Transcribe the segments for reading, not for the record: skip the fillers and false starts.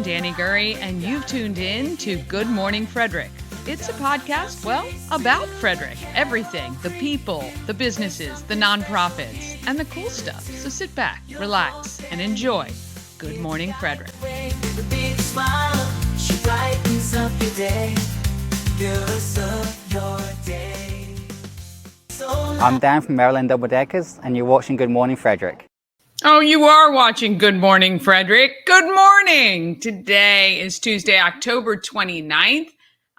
I'm Danny Gurry, and you've tuned in to Good Morning Frederick. It's a podcast, well, about Frederick. Everything, the people, the businesses, the nonprofits, and the cool stuff. So sit back, relax, and enjoy Good Morning Frederick. I'm Dan from Maryland Double Deckers, and you're watching Good Morning Frederick. Oh, you are watching Good Morning Frederick. Good morning. Today is Tuesday, October 29th.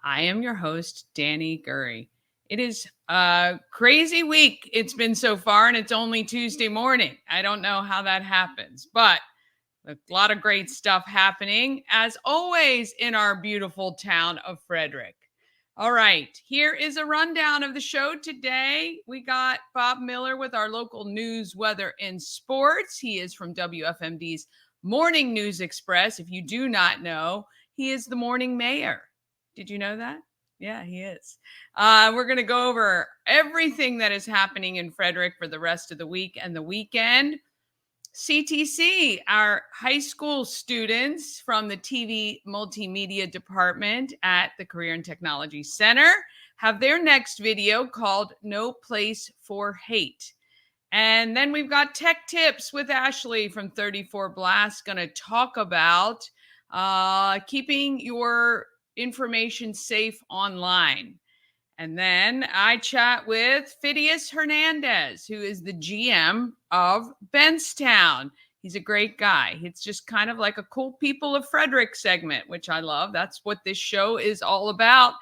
I am your host, Danny Gurry. It is a crazy week it's been so far, and it's only Tuesday morning. I don't know how that happens, but a lot of great stuff happening, as always, in our beautiful town of Frederick. All right, here is a rundown of the show today. We got Bob Miller with our local news, weather, and sports. He is from WFMD's Morning News Express. If you do not know, he is the morning mayor. Did you know that? Yeah, he is. We're going to go over everything that is happening in Frederick for the rest of the week and the weekend. CTC, our high school students from the TV multimedia department at the Career and Technology Center, have their next video called No Place for Hate. And then we've got Tech Tips with Ashley from 34 Blast, going to talk about keeping your information safe online. And then I chat with Fidias Hernandez, who is the GM of Bentztown. He's a great guy. It's just kind of like a cool people of Frederick segment, which I love. That's what this show is all about.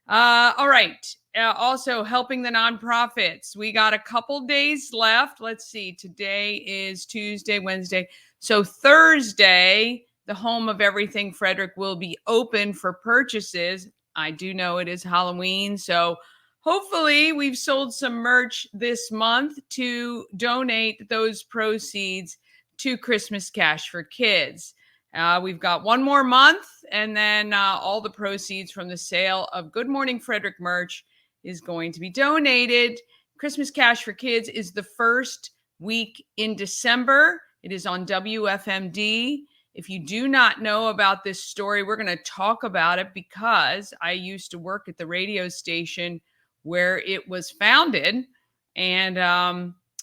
All right. Also helping the nonprofits. We got a couple days left. Let's see. Today is Tuesday, Wednesday. So Thursday, the home of everything Frederick will be open for purchases. I do know it is Halloween, so hopefully we've sold some merch this month to donate those proceeds to Christmas Cash for Kids. We've got one more month, and then all the proceeds from the sale of Good Morning Frederick merch is going to be donated. Christmas Cash for Kids is the first week in December. It is on WFMD. If you do not know about this story, we're going to talk about it because I used to work at the radio station where it was founded. And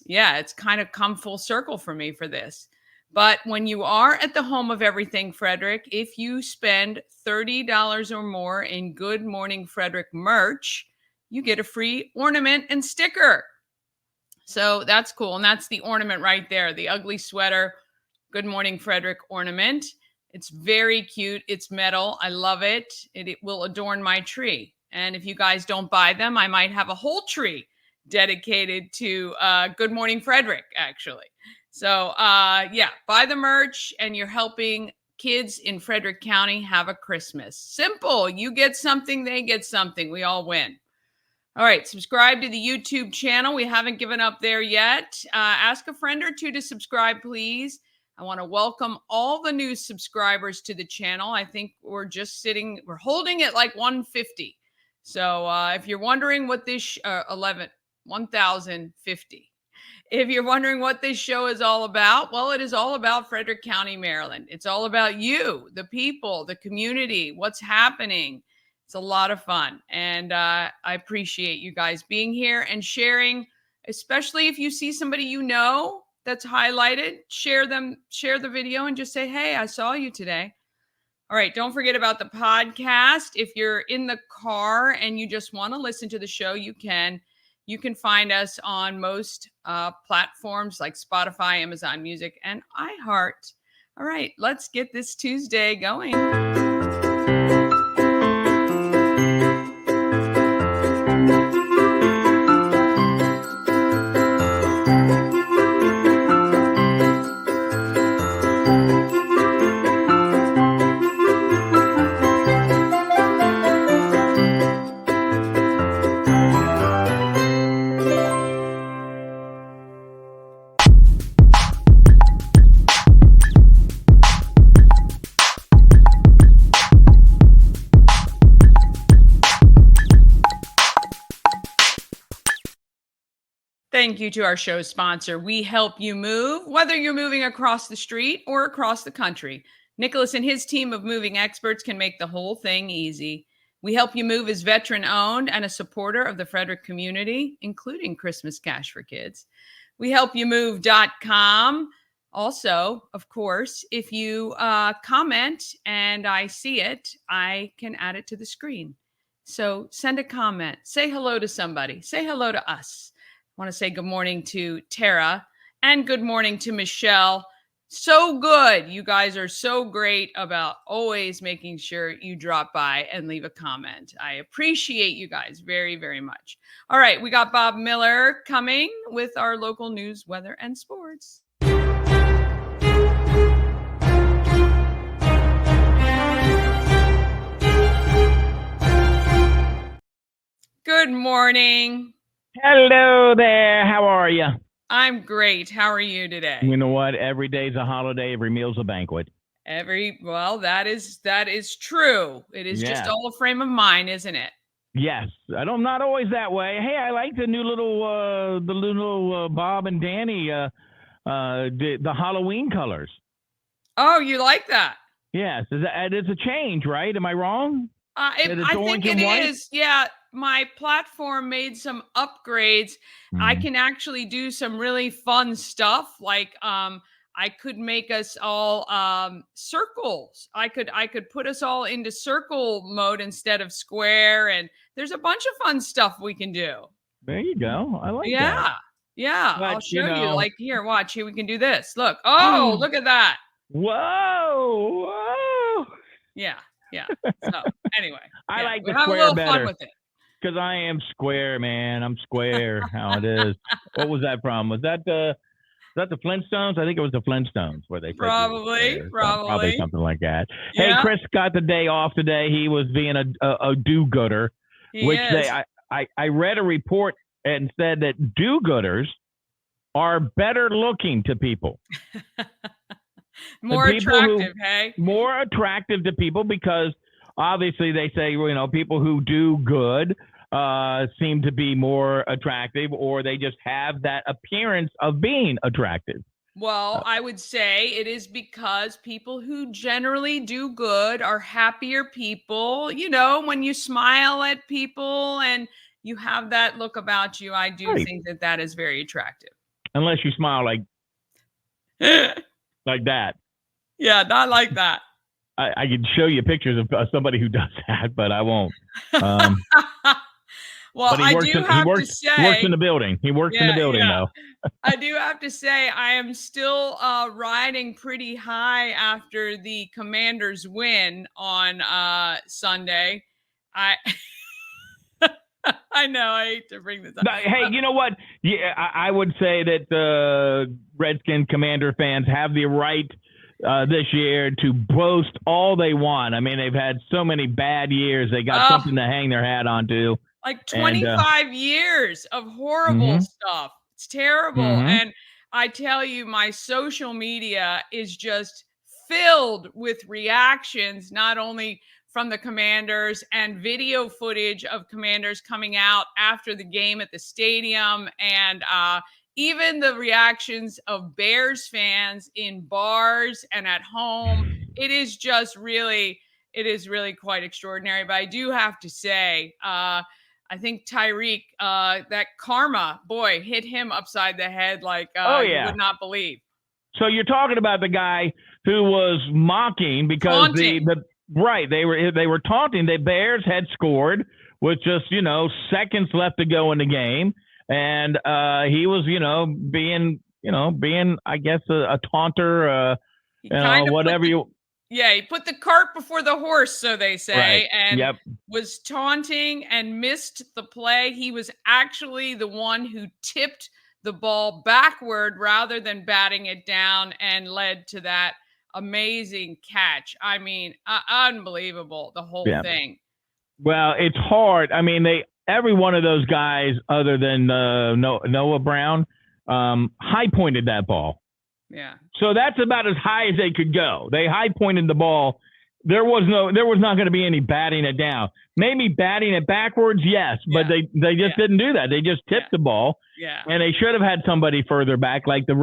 it's kind of come full circle for me for this. But when you are at the home of everything Frederick, if you spend $30 or more in Good Morning Frederick merch, you get a free ornament and sticker. So that's cool. And that's the ornament right there, the ugly sweater Good Morning Frederick ornament. It's very cute. It's metal. I love it. It will adorn my tree. And if you guys don't buy them, I might have a whole tree dedicated to Good Morning Frederick, actually. So, buy the merch and you're helping kids in Frederick County have a Christmas. Simple. You get something, they get something. We all win. All right, subscribe to the YouTube channel. We haven't given up there yet. Ask a friend or two to subscribe, please. I want to welcome all the new subscribers to the channel. I think we're holding it like 150. So if you're wondering what this, 1,050. If you're wondering what this show is all about, well, it is all about Frederick County, Maryland. It's all about you, the people, the community, what's happening. It's a lot of fun. And I appreciate you guys being here and sharing, especially if you see somebody you know that's highlighted, share the video and just say, hey, I saw you today. All right. Don't forget about the podcast. If you're in the car and you just want to listen to the show, you can find us on most platforms like Spotify, Amazon Music, and iHeart. All right. Let's get this Tuesday going. Thank you to our show sponsor. We help you move, whether you're moving across the street or across the country. Nicholas and his team of moving experts can make the whole thing easy. We Help You Move is veteran-owned and a supporter of the Frederick community, including Christmas Cash for Kids. WeHelpYouMove.com. Also, of course, if you comment and I see it, I can add it to the screen. So send a comment. Say hello to somebody. Say hello to us. I want to say good morning to Tara and good morning to Michelle. So good. You guys are so great about always making sure you drop by and leave a comment. I appreciate you guys very, very much. All right, we got Bob Miller coming with our local news, weather, and sports. Good morning. Hello there. How are you? I'm great. How are you today? You know what? Every day's a holiday. Every meal's a banquet. That is true. It is just all a frame of mind, isn't it? Yes. I'm not always that way. Hey, I like the new little Bob and Danny, the Halloween colors. Oh, you like that? Yes. It's a change, right? Am I wrong? I think it is. Yeah. My platform made some upgrades. I can actually do some really fun stuff. Like I could make us all circles. I could put us all into circle mode instead of square. And there's a bunch of fun stuff we can do. There you go. I like that. Yeah. Yeah. But, I'll show you. Like here, watch. Here we can do this. Look. Look at that. Whoa. Yeah. Yeah. So anyway, I like the have square a little better. fun with it. Because I am square, man. I'm square. How it is. What was that from? Was that the Flintstones? I think it was the Flintstones where they probably something like that. Yeah. Hey, Chris got the day off today. He was being a do-gooder, I read a report and said that do-gooders are better looking to people. More attractive, hey? More attractive to people because obviously they say, people who do good seem to be more attractive, or they just have that appearance of being attractive. Well, I would say it is because people who generally do good are happier people. When you smile at people and you have that look about you, I do think that is very attractive. Unless you smile like that. Yeah, not like that. I could show you pictures of somebody who does that, but I won't. Well, but he works in the building. He works in the building, though. I do have to say, I am still riding pretty high after the Commanders win on Sunday. I know I hate to bring this up. Hey, you know what? Yeah, I would say that the Redskin Commander fans have the right this year to boast all they want. I mean, they've had so many bad years. They got something to hang their hat onto. Like 25 years of horrible stuff. It's terrible. And I tell you, my social media is just filled with reactions, not only from the Commanders and video footage of Commanders coming out after the game at the stadium, and even the reactions of Bears fans in bars and at home. It is really quite extraordinary. But I do have to say, I think Tyreek, that karma, boy, hit him upside the head like you would not believe. So you're talking about the guy who was mocking because taunting. they were taunting. The Bears had scored with just seconds left to go in the game, and he was being I guess a taunter, whatever you. Yeah, he put the cart before the horse, so they say, and Yep. was taunting and missed the play. He was actually the one who tipped the ball backward rather than batting it down and led to that amazing catch. I mean, unbelievable, the whole thing. Well, it's hard. I mean, every one of those guys other than Noah Brown high-pointed that ball. Yeah. So that's about as high as they could go. They high pointed the ball. There was not going to be any batting it down. Maybe batting it backwards, yes, but they just didn't do that. They just tipped the ball. Yeah. And they should have had somebody further back, like the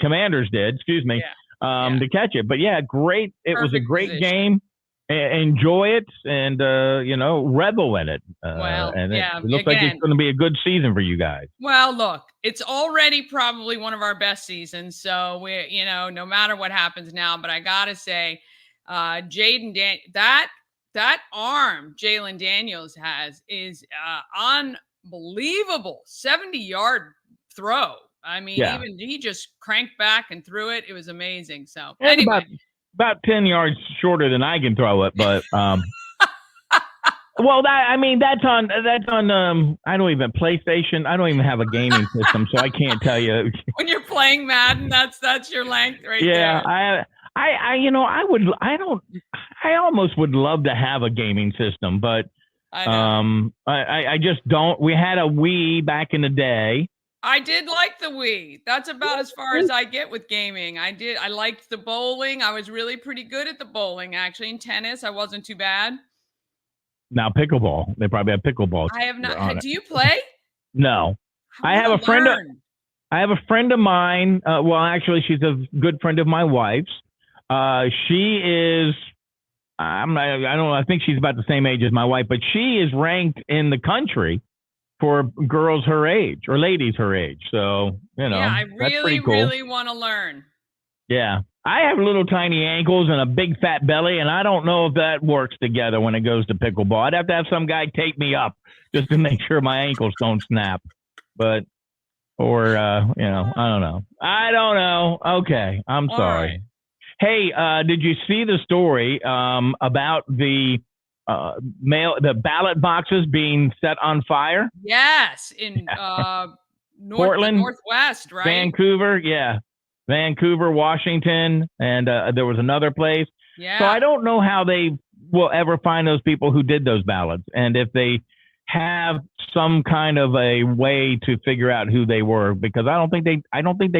Commanders did. Excuse me. to catch it. But yeah, great. It was a Perfect great position. game. Enjoy it and, revel in it. Well, and yeah, it looks like it's again, going to be a good season for you guys. well, look, it's already probably one of our best seasons. So no matter what happens now, but I gotta say, that arm Jalen Daniels has is unbelievable. 70-yard throw. I mean, Yeah. even he just cranked back and threw it. It was amazing. So It's anyway, about 10 yards shorter than I can throw it, but well, that's on I don't even PlayStation. I don't even have a gaming system, so I can't tell you. when you're playing Madden, that's your length right Yeah, there. I almost would love to have a gaming system, but I know. I just don't. We had a Wii back in the day. I did like the Wii. That's about as far as I get with gaming. I liked the bowling. I was really pretty good at the bowling, actually. In tennis, I wasn't too bad. Now pickleball. They probably have pickleball. I have not. Do you play? No. I have a friend. I have a friend of mine. Well, actually, she's a good friend of my wife's. She is. I don't know. I think she's about the same age as my wife, but she is ranked in the country for girls her age or ladies her age. So, Yeah, I that's pretty cool. really want to learn. Yeah. I have little tiny ankles and a big fat belly, and I don't know if that works together when it goes to pickleball. I'd have to have some guy tape me up just to make sure my ankles don't snap. I don't know. I don't know. Okay. I'm sorry. Right. Hey, did you see the story about the ballot boxes being set on fire? Yes, in Portland, Northwest, right? Vancouver, yeah. Vancouver, Washington, and there was another place. Yeah. So I don't know how they will ever find those people who did those ballots, and if they have some kind of a way to figure out who they were, because I don't think they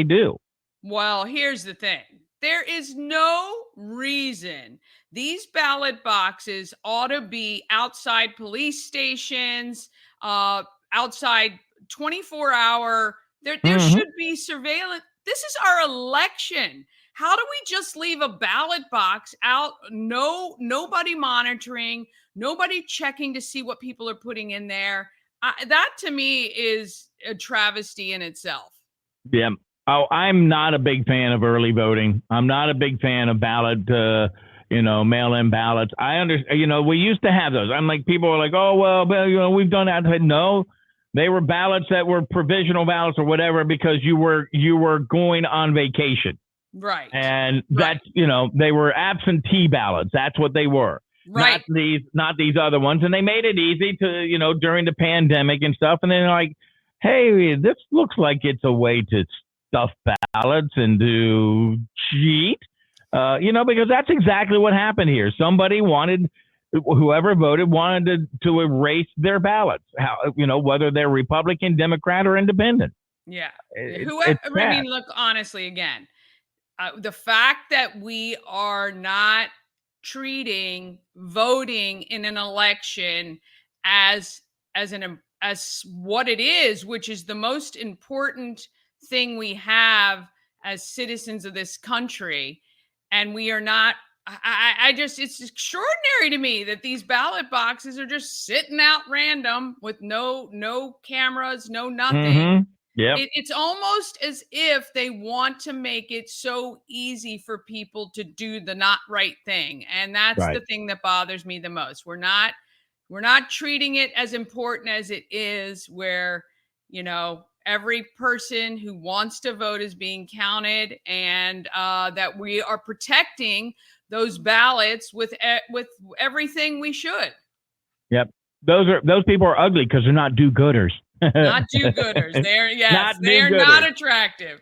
do. Well, here's the thing. There is no reason these ballot boxes ought to be outside police stations, outside 24-hour. There should be surveillance. This is our election. How do we just leave a ballot box out? Nobody monitoring, nobody checking to see what people are putting in there. That to me is a travesty in itself. Yeah. Oh, I'm not a big fan of early voting. I'm not a big fan of ballot, mail-in ballots. I understand, we used to have those. I'm like, people are like, oh, well, we've done that. No, they were ballots that were provisional ballots or whatever, because you were going on vacation. Right. And that's, they were absentee ballots. That's what they were. Right. Not these other ones. And they made it easy to, during the pandemic and stuff. And then like, hey, this looks like it's a way to stuff ballots and to cheat, because that's exactly what happened here. Whoever voted wanted to erase their ballots, whether they're Republican, Democrat, or Independent. Yeah. Look, honestly, again, the fact that we are not treating voting in an election as what it is, which is the most important thing we have as citizens of this country, and we are not. It's extraordinary to me that these ballot boxes are just sitting out random with no cameras, no nothing. Mm-hmm. Yeah, it's almost as if they want to make it so easy for people to do the not right thing, and that's the thing that bothers me the most. We're not treating it as important as it is, where every person who wants to vote is being counted, and that we are protecting those ballots with everything we should. Yep. Those people are ugly because they're not do-gooders. Not do-gooders. They're not attractive.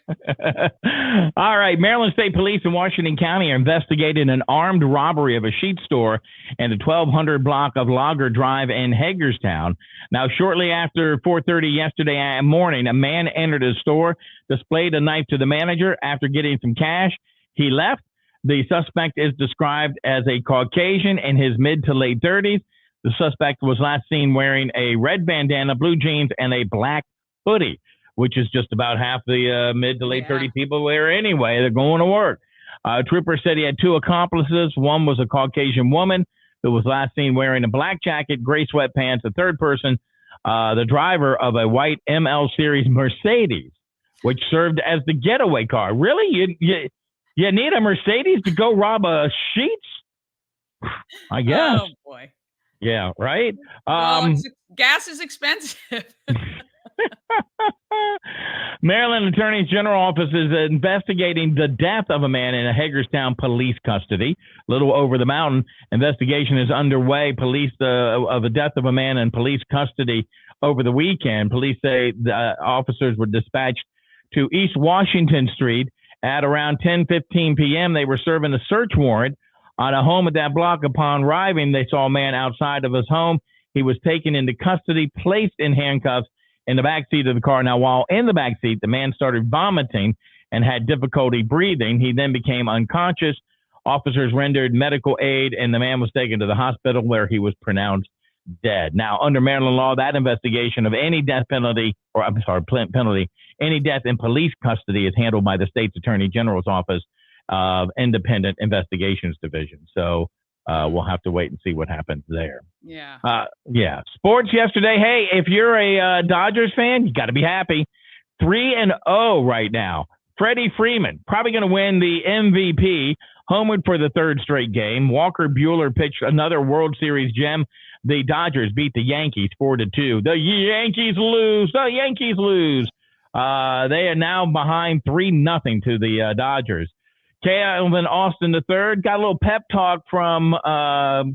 All right. Maryland State Police in Washington County are investigating an armed robbery of a sheet store in the 1200 block of Lager Drive in Hagerstown. Now, shortly after 4:30 yesterday morning, a man entered a store, displayed a knife to the manager. After getting some cash, he left. The suspect is described as a Caucasian in his mid to late 30s. The suspect was last seen wearing a red bandana, blue jeans, and a black hoodie, which is just about half the mid to late 30 people wear anyway. They're going to work. Trooper said he had two accomplices. One was a Caucasian woman who was last seen wearing a black jacket, gray sweatpants. The third person, the driver of a white ML Series Mercedes, which served as the getaway car. Really? You need a Mercedes to go rob a Sheetz? I guess. Oh, boy. Yeah, right? Gas is expensive. Maryland Attorney General Office is investigating the death of a man in a Hagerstown police custody. A little over the mountain, investigation is underway. Police of the death of a man in police custody over the weekend. Police say the officers were dispatched to East Washington Street at around 10:15 p.m. They were serving a search warrant on a home at that block. Upon arriving, they saw a man outside of his home. He was taken into custody, placed in handcuffs in the backseat of the car. Now, while in the backseat, the man started vomiting and had difficulty breathing. He then became unconscious. Officers rendered medical aid, and the man was taken to the hospital where he was pronounced dead. Now, under Maryland law, that investigation of any death penalty, any death in police custody is handled by the state's Attorney General's Office of Independent Investigations Division. So we'll have to wait and see what happens there. Yeah. Sports yesterday. Hey, if you're a Dodgers fan, you got to be happy. 3-0 right now. Freddie Freeman probably going to win the MVP. Homered for the third straight game. Walker Buehler pitched another World Series gem. The Dodgers beat the Yankees 4-2. The Yankees lose. They are now behind 3-0 to the Dodgers. Calvin Austin III got a little pep talk from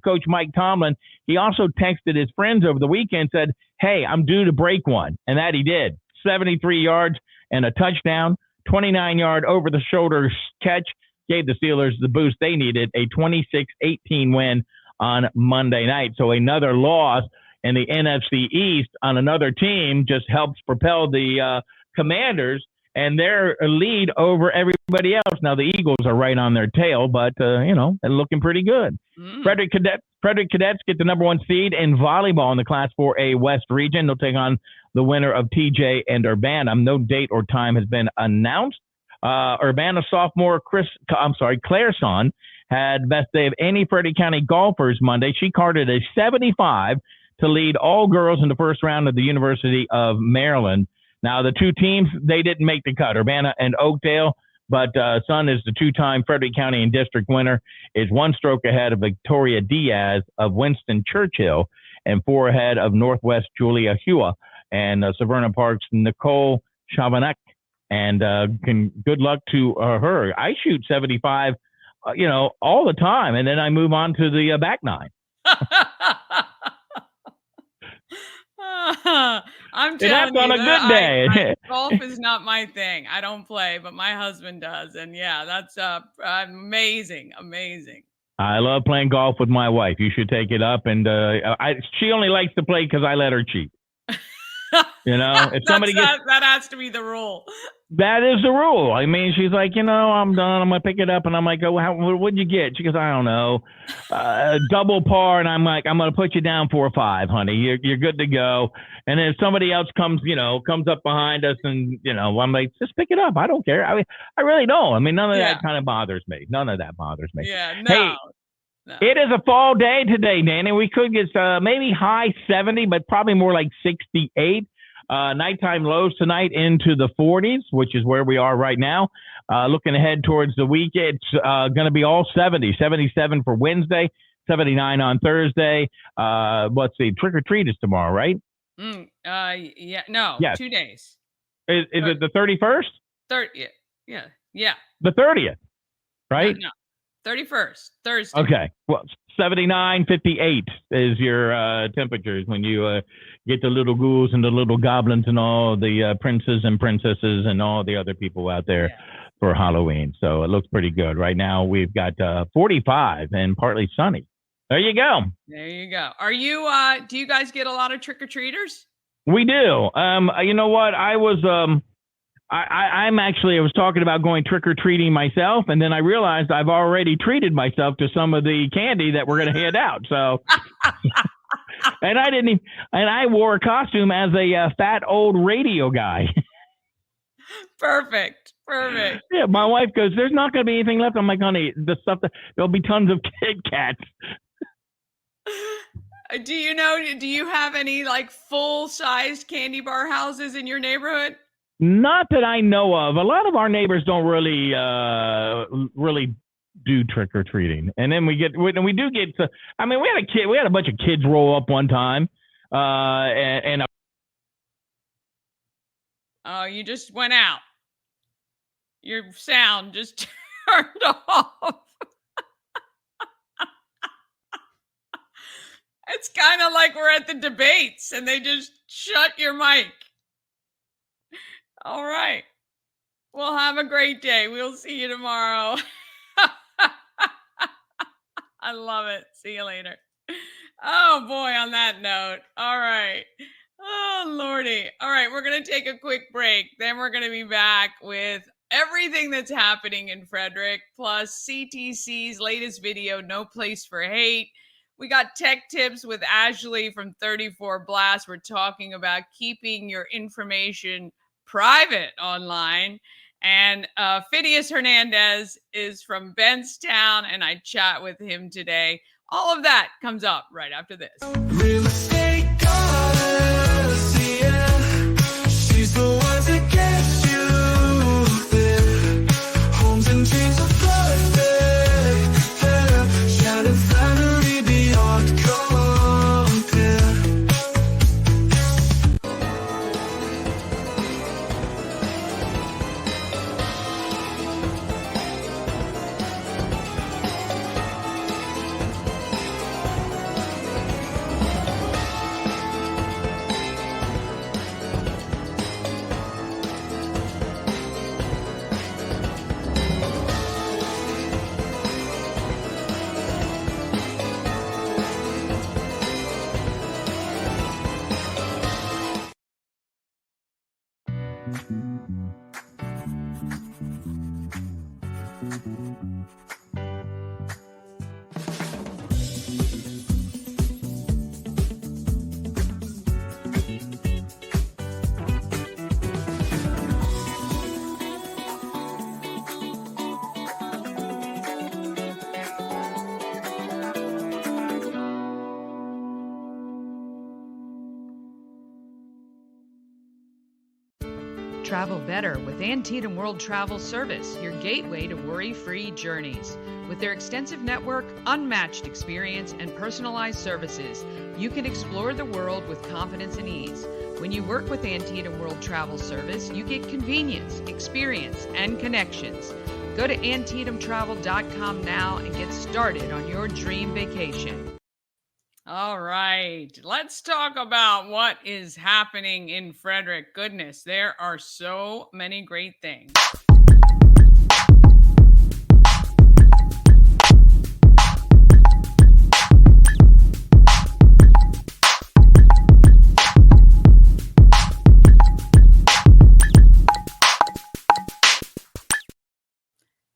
Coach Mike Tomlin. He also texted his friends over the weekend, said, hey, I'm due to break one. And that he did. 73 yards and a touchdown, 29-yard over-the-shoulder catch, gave the Steelers the boost they needed, a 26-18 win on Monday night. So another loss in the NFC East on another team just helps propel the Commanders and their lead over everybody else. Now, the Eagles are right on their tail, but, they're looking pretty good. Frederick Cadets get the number one seed in volleyball in the Class 4A West region. They'll take on the winner of TJ and Urbana. No date or time has been announced. Urbana sophomore Claire Son had best day of any Frederick County golfers Monday. She carded a 75 to lead all girls in the first round of the University of Maryland. Now, the two teams, they didn't make the cut, Urbana and Oakdale, but Son is the two-time Frederick County and district winner, is one stroke ahead of Victoria Diaz of Winston Churchill and 4 ahead of Northwest Julia Hua and Severna Park's Nicole Chavanek. And good luck to her. I shoot 75, all the time, and then I move on to the back nine. I'm telling you, on a good day. Golf is not my thing. I don't play, but my husband does. And yeah, that's amazing. I love playing golf with my wife. You should take it up. And she only likes to play because I let her cheat. If somebody that has to be the rule. That is the rule. I mean, she's like, I'm done. I'm going to pick it up. And I'm like, what'd you get? She goes, I don't know. Double par. And I'm like, I'm going to put you down 4 or 5, honey. You're good to go. And then if somebody else comes up behind us and, I'm like, just pick it up. I don't care. I really don't. I mean, none of that kind of bothers me. None of that bothers me. Yeah, no. Hey, no. It is a fall day today, Danny. We could get maybe high 70, but probably more like 68. Nighttime lows tonight into the 40s, which is where we are right now. Looking ahead towards the week, it's going to be all 70, 77 for Wednesday, 79 on Thursday. Let's see, trick or treat is tomorrow, right? Yeah, no, yes. 2 days. Is it the 31st? Yeah. The 30th, right? No. 31st, Thursday. Okay. Well, 79, 58 is your temperatures when you get the little ghouls and the little goblins and all the princes and princesses and all the other people out there for Halloween. So it looks pretty good. Right now we've got 45 and partly sunny. There you go. Are you, do you guys get a lot of trick-or-treaters? We do. You know what? I was... I was talking about going trick-or-treating myself, and then I realized I've already treated myself to some of the candy that we're going to hand out. So, and I wore a costume as a fat old radio guy. Perfect. Perfect. Yeah, my wife goes, "There's not going to be anything left." I'm like, "Honey, there'll be tons of Kit Kats." Do you have any like full-sized candy bar houses in your neighborhood? Not that I know of. A lot of our neighbors don't really do trick or treating, and then we do get to. I mean, we had a bunch of kids roll up one time, and Oh, you just went out. Your sound just turned off. It's kind of like we're at the debates and they just shut your mic. All right. Well, have a great day. We'll see you tomorrow. I love it. See you later. Oh, boy, on that note. All right. Oh, Lordy. All right. We're going to take a quick break. Then we're going to be back with everything that's happening in Frederick, plus CTC's latest video, No Place for Hate. We got tech tips with Ashley from 34 Blast. We're talking about keeping your information private online. And Fidias Hernandez is from Bentztown, and I chat with him today. All of that comes up right after this. Real estate goddess, yeah. She's the one to get you there. Homes and dreams are perfect. Yeah. Shattered family beyond compare. Travel better with Antietam World Travel Service, your gateway to worry-free journeys. With their extensive network, unmatched experience, and personalized services, you can explore the world with confidence and ease. When you work with Antietam World Travel Service, you get convenience, experience, and connections. Go to AntietamTravel.com now and get started on your dream vacation. All right, let's talk about what is happening in Frederick. Goodness, there are so many great things.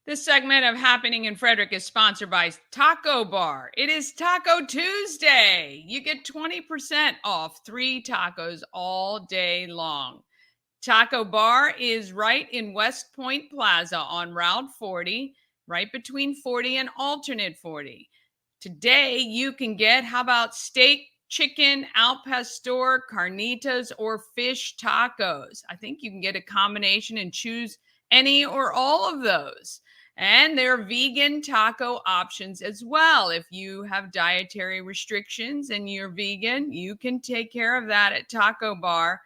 This segment of Happening in Frederick is sponsored by Taco Bar. It is Taco Tuesday. You get 20% off 3 tacos all day long. Taco Bar is right in West Point Plaza on Route 40, right between 40 and alternate 40. Today, you can get, how about steak, chicken, al pastor, carnitas, or fish tacos? I think you can get a combination and choose any or all of those. And there are vegan taco options as well. If you have dietary restrictions and you're vegan, you can take care of that at Taco Bar.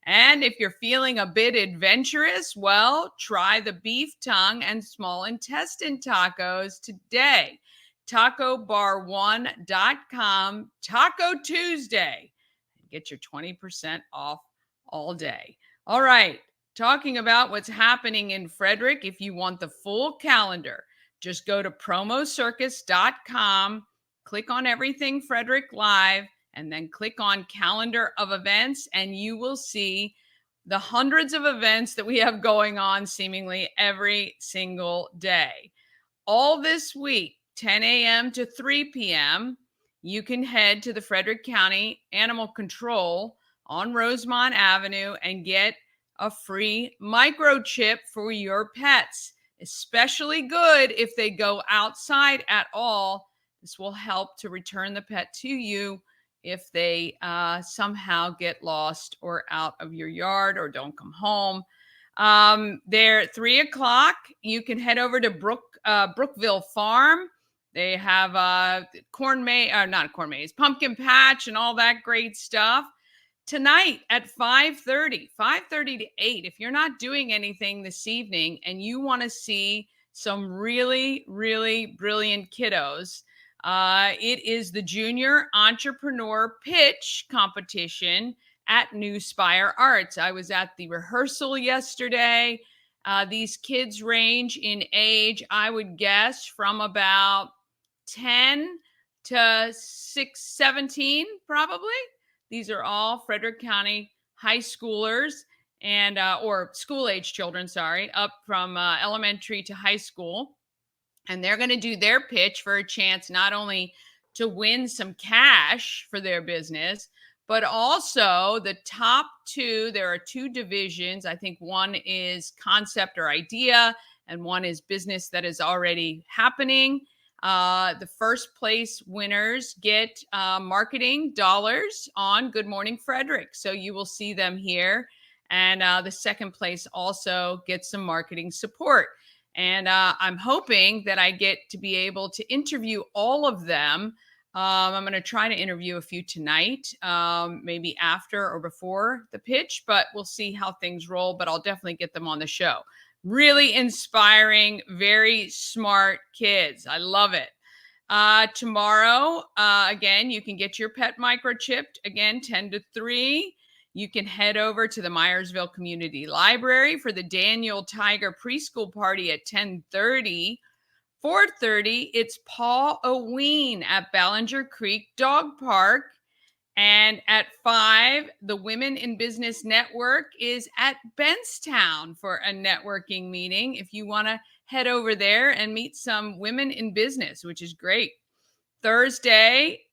And if you're feeling a bit adventurous, well, try the beef tongue and small intestine tacos today. TacoBar1.com, Taco Tuesday. Get your 20% off all day. All right. Talking about what's happening in Frederick, if you want the full calendar, just go to promocircus.com, click on Everything Frederick Live, and then click on Calendar of Events, and you will see the hundreds of events that we have going on seemingly every single day. All this week, 10 a.m. to 3 p.m., you can head to the Frederick County Animal Control on Rosemont Avenue and get a free microchip for your pets. Especially good if they go outside at all. This will help to return the pet to you if they somehow get lost or out of your yard or don't come home. They're at 3 o'clock. You can head over to Brookville Farm. They have pumpkin patch and all that great stuff. Tonight at 5:30 to 8, if you're not doing anything this evening and you want to see some really, really brilliant kiddos, it is the Junior Entrepreneur Pitch Competition at New Spire Arts. I was at the rehearsal yesterday. These kids range in age, I would guess, from about 10 to 17, probably. These are all Frederick County high schoolers and or school-age children, up from elementary to high school. And they're going to do their pitch for a chance not only to win some cash for their business, but also the top two. There are two divisions. I think one is concept or idea, and one is business that is already happening. The first place winners get marketing dollars on Good Morning Frederick. So you will see them here. And the second place also gets some marketing support. And I'm hoping that I get to be able to interview all of them. I'm going to try to interview a few tonight, maybe after or before the pitch, but we'll see how things roll. But I'll definitely get them on the show. Really inspiring, very smart kids. I love it. Tomorrow, again, you can get your pet microchipped, again, 10 to 3. You can head over to the Myersville Community Library for the Daniel Tiger preschool party at 10:30. 4:30, it's Paul Oween at Ballinger Creek Dog Park. And at 5, the Women in Business Network is at Bentztown for a networking meeting. If you want to head over there and meet some women in business, which is great. Thursday,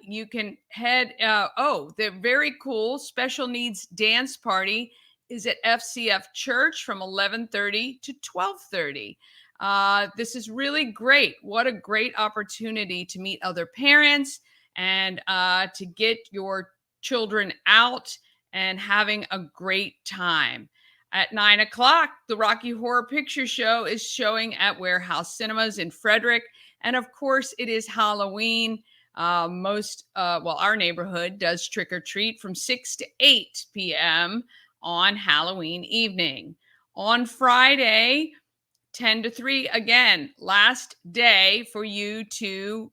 you can head, the very cool special needs dance party is at FCF Church from 11:30 to 12:30. This is really great. What a great opportunity to meet other parents and to get your children out and having a great time. At 9 o'clock, the Rocky Horror Picture Show is showing at Warehouse Cinemas in Frederick. And of course, it is Halloween. Our neighborhood does trick or treat from 6 to 8 p.m. on Halloween evening. On Friday, 10 to 3, again, last day for you to,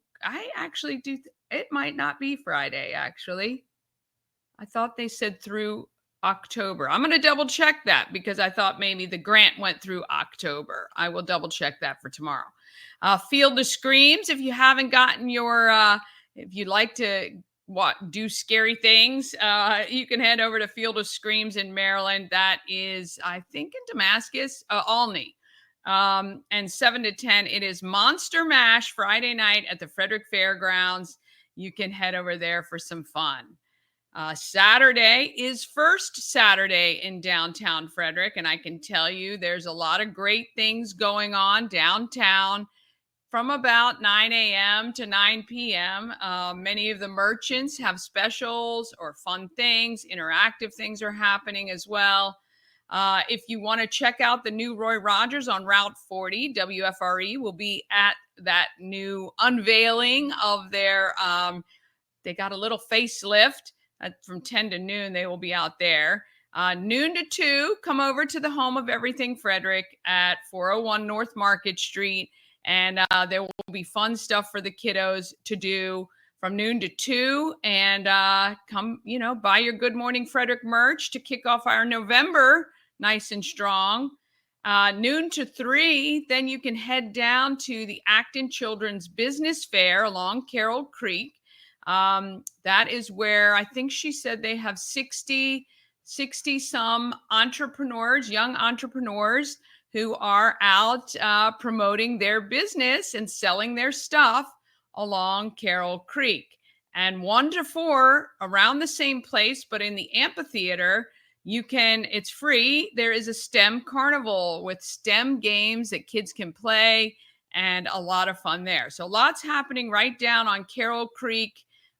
it might not be Friday, actually. I thought they said through October. I'm going to double check that because I thought maybe the grant went through October. I will double check that for tomorrow. Field of Screams, if you haven't gotten your, if you'd like to do scary things, you can head over to Field of Screams in Maryland. That is, I think, in Damascus, Olney. And 7 to 10, it is Monster Mash Friday night at the Frederick Fairgrounds. You can head over there for some fun. Saturday is First Saturday in downtown Frederick, and I can tell you there's a lot of great things going on downtown from about 9 a.m. to 9 p.m. Many of the merchants have specials or fun things. Interactive things are happening as well. If you want to check out the new Roy Rogers on Route 40, WFRE will be at that new unveiling of their, they got a little facelift from 10 to noon. They will be out there. Noon to 2, come over to the home of everything Frederick at 401 North Market Street. And there will be fun stuff for the kiddos to do from noon to 2. And come, buy your Good Morning Frederick merch to kick off our November nice and strong. Noon to 3, then you can head down to the Acton Children's Business Fair along Carroll Creek. That is where I think she said they have 60 some entrepreneurs, young entrepreneurs who are out promoting their business and selling their stuff along Carroll Creek. And 1 to 4 around the same place, but in the amphitheater, It's free. There is a STEM carnival with STEM games that kids can play and a lot of fun there. So lots happening right down on Carroll Creek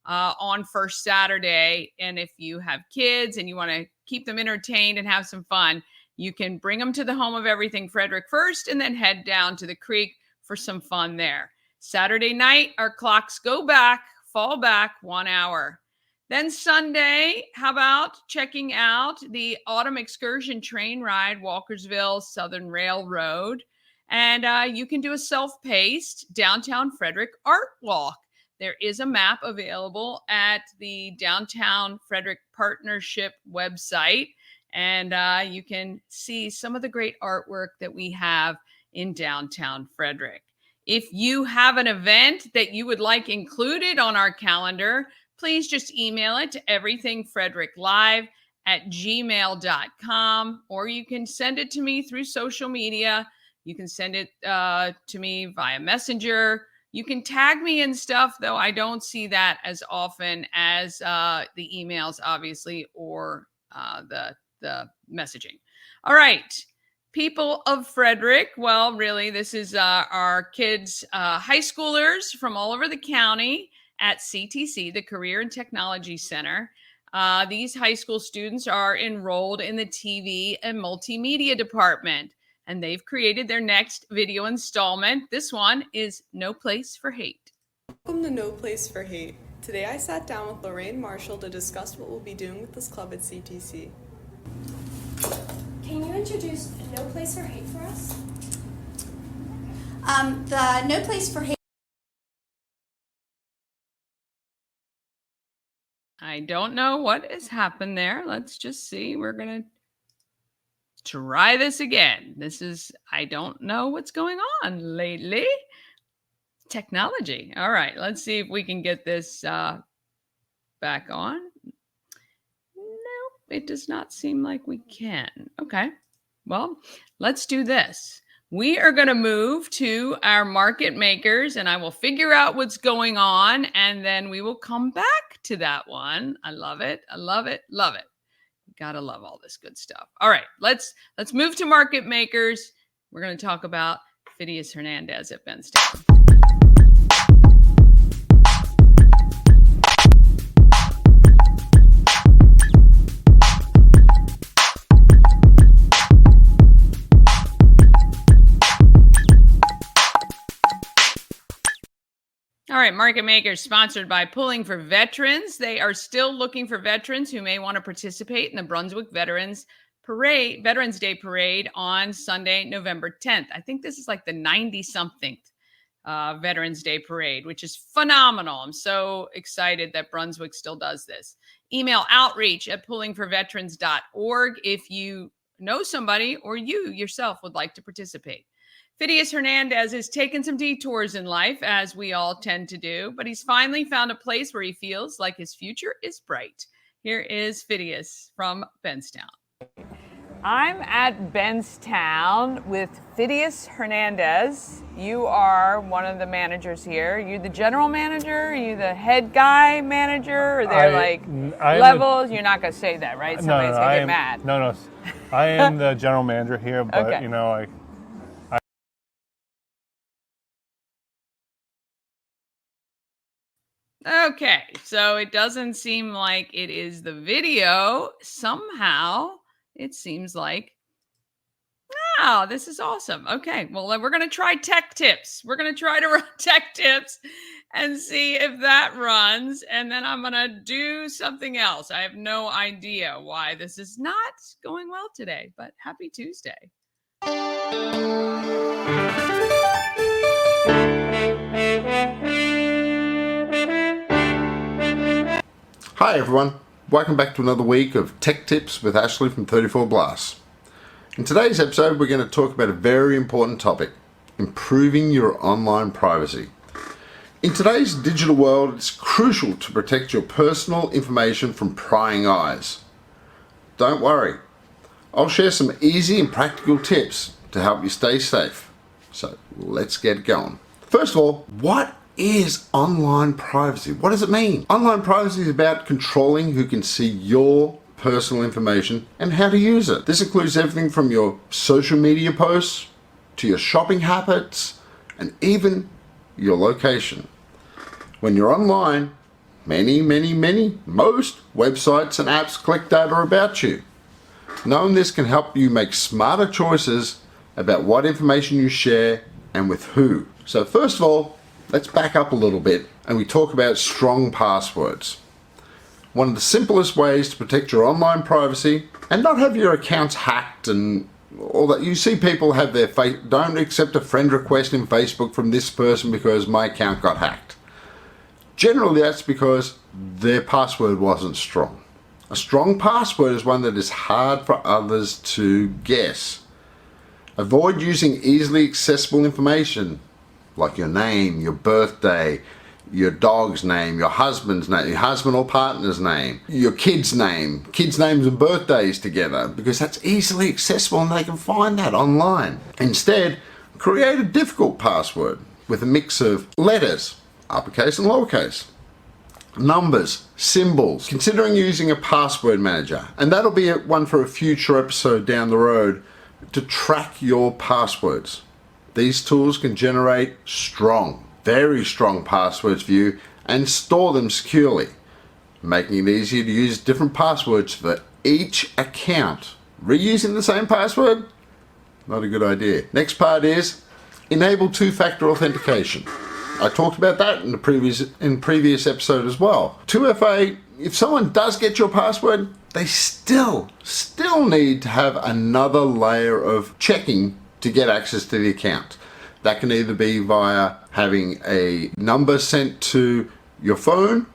on First Saturday. And if you have kids and you want to keep them entertained and have some fun, you can bring them to the home of everything Frederick first and then head down to the creek for some fun there. Saturday night, our clocks fall back 1 hour. Then Sunday, how about checking out the autumn excursion train ride, Walkersville Southern Railroad? And you can do a self-paced downtown Frederick art walk. There is a map available at the Downtown Frederick Partnership website, and you can see some of the great artwork that we have in downtown Frederick. If you have an event that you would like included on our calendar, please just email it to everythingfredericklive@gmail.com, or you can send it to me through social media. You can send it to me via Messenger. You can tag me in stuff, though I don't see that as often as the emails, obviously, or the messaging. All right. People of Frederick, well, really, this is our kids, high schoolers from all over the county at CTC, the Career and Technology Center. These high school students are enrolled in the TV and multimedia department, and they've created their next video installment. This one is No Place for Hate. Welcome to No Place for Hate. Today I sat down with Lorraine Marshall to discuss what we'll be doing with this club at CTC. Can you introduce No Place for Hate for us? The No Place for Hate. I don't know what has happened there. Let's just see. We're going to try this again. I don't know what's going on lately. Technology. All right. Let's see if we can get this back on. Nope. It does not seem like we can. Okay. Well, let's do this. We are going to move to our market makers, and I will figure out what's going on, and then we will come back to that one. I love it. I love it. Love it. Gotta love all this good stuff. All right, let's move to market makers. We're going to talk about Fidias Hernandez at Bentztown. All right, Market Makers sponsored by Pulling for Veterans. They are still looking for veterans who may want to participate in the Brunswick Veterans Day Parade on Sunday, November 10th. I think this is like the 90-something Veterans Day Parade, which is phenomenal. I'm so excited that Brunswick still does this. Email outreach@pullingforveterans.org if you know somebody or you yourself would like to participate. Fidias Hernandez has taken some detours in life, as we all tend to do, but he's finally found a place where he feels like his future is bright. Here is Fidias from Bentztown. I'm at Bentztown with Fidias Hernandez. You are one of the managers here. Are you the general manager? Are you the head guy manager? Or they're levels? You're not going to say that, right? Somebody's going to get mad. No. I am the general manager here, but Okay. Okay, so it doesn't seem like it is the video. Somehow, it seems like, wow, this is awesome. Okay, well, we're going to try tech tips. We're going to try to run tech tips and see if that runs. And then I'm going to do something else. I have no idea why this is not going well today, but happy Tuesday. Hi everyone, welcome back to another week of Tech Tips with Ashley from 34 Glass. In today's episode we're going to talk about a very important topic, improving your online privacy. In today's digital world, it's crucial to protect your personal information from prying eyes. Don't worry, I'll share some easy and practical tips to help you stay safe. So let's get going. First of all, what is online privacy? What does it mean? Online privacy is about controlling who can see your personal information and how to use it. This includes everything from your social media posts to your shopping habits and even your location. When you're online, most websites and apps collect data about you. Knowing this can help you make smarter choices about what information you share and with who. So first of all, let's back up a little bit and we talk about strong passwords. One of the simplest ways to protect your online privacy and not have your accounts hacked and all that. You see people have their don't accept a friend request in Facebook from this person because my account got hacked. Generally that's because their password wasn't strong. A strong password is one that is hard for others to guess. Avoid using easily accessible information like your name, your birthday, your dog's name, your husband's name, your husband or partner's name, your kid's names and birthdays together, because that's easily accessible and they can find that online. Instead, create a difficult password with a mix of letters, uppercase and lowercase, numbers, symbols, considering using a password manager, and that'll be one for a future episode down the road to track your passwords. These tools can generate strong, very strong passwords for you and store them securely, making it easier to use different passwords for each account. Reusing the same password? Not a good idea. Next part is enable two-factor authentication. I talked about that in the previous episode as well. 2FA, if someone does get your password, they still need to have another layer of checking to get access to the account. That can either be via having a number sent to your phone,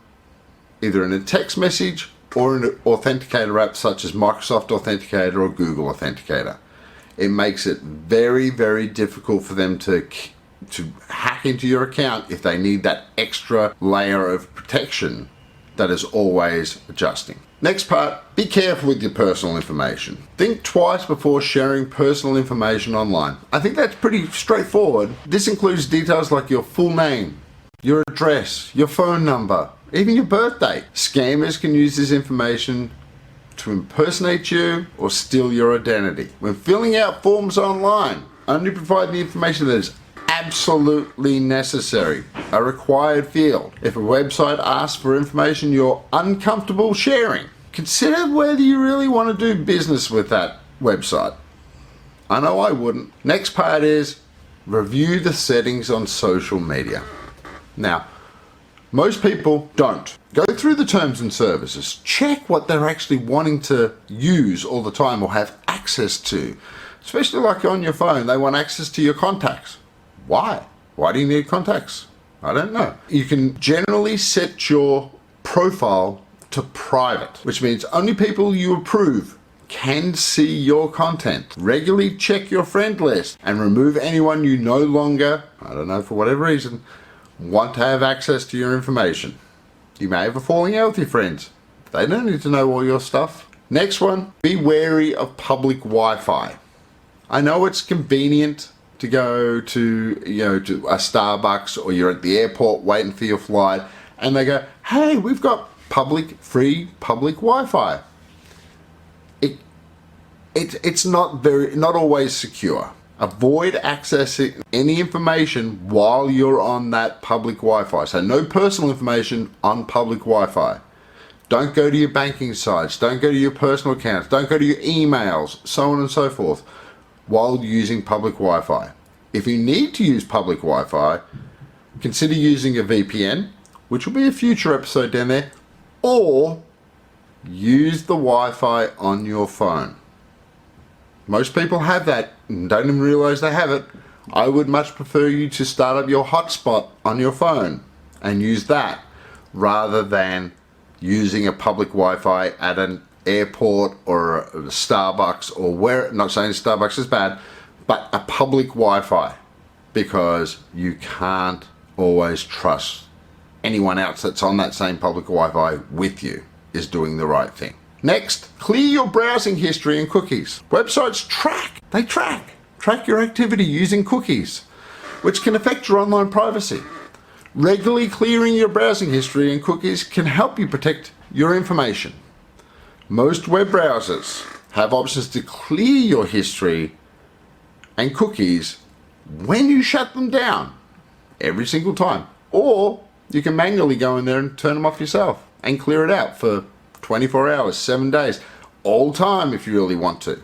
either in a text message or an authenticator app such as Microsoft Authenticator or Google Authenticator. It makes it very, very difficult for them to hack into your account if they need that extra layer of protection that is always adjusting. Next part, be careful with your personal information. Think twice before sharing personal information online. I think that's pretty straightforward. This includes details like your full name, your address, your phone number, even your birthday. Scammers can use this information to impersonate you or steal your identity. When filling out forms online, only provide the information that is absolutely necessary, a required field. If a website asks for information you're uncomfortable sharing, consider whether you really want to do business with that website. I know I wouldn't. Next part is review the settings on social media. Now, most people don't. Go through the terms and services. Check what they're actually wanting to use all the time or have access to. Especially like on your phone, they want access to your contacts. Why? Why do you need contacts? I don't know. You can generally set your profile to private, which means only people you approve can see your content. Regularly check your friend list and remove anyone you no longer, I don't know, for whatever reason, want to have access to your information. You may have a falling out with your friends. They don't need to know all your stuff. Next one, be wary of public Wi-Fi. I know it's convenient to go to a Starbucks or you're at the airport waiting for your flight and they go, hey, we've got free public Wi-Fi. It's not always secure. Avoid accessing any information while you're on that public Wi-Fi. So no personal information on public Wi-Fi. Don't go to your banking sites, don't go to your personal accounts, don't go to your emails, so on and so forth, while using public Wi-Fi. If you need to use public Wi-Fi, consider using a VPN, which will be a future episode down there, or use the Wi-Fi on your phone. Most people have that and don't even realize they have it. I would much prefer you to start up your hotspot on your phone and use that rather than using a public Wi-Fi at an airport or a Starbucks or where, not saying Starbucks is bad, but a public Wi-Fi, because you can't always trust anyone else that's on that same public Wi-Fi with you is doing the right thing. Next, clear your browsing history and cookies. Websites track your activity using cookies, which can affect your online privacy. Regularly clearing your browsing history and cookies can help you protect your information. Most web browsers have options to clear your history and cookies when you shut them down every single time. Or you can manually go in there and turn them off yourself and clear it out for 24 hours, 7 days, all time if you really want to.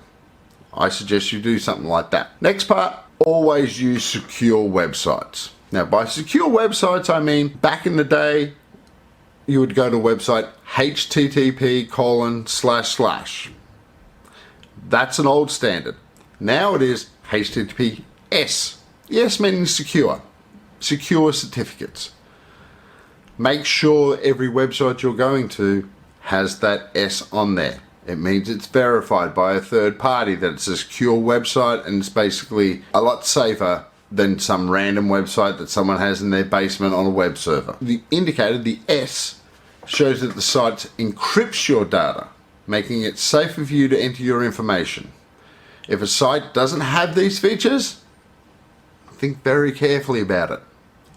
I suggest you do something like that. Next part, always use secure websites. Now by secure websites, I mean back in the day, you would go to a website http://. That's an old standard. Now it is HTTPS. Yes meaning secure. Secure certificates. Make sure every website you're going to has that S on there. It means it's verified by a third party that it's a secure website, and it's basically a lot safer than some random website that someone has in their basement on a web server. The indicator, the S, shows that the site encrypts your data, making it safer for you to enter your information. If a site doesn't have these features, think very carefully about it.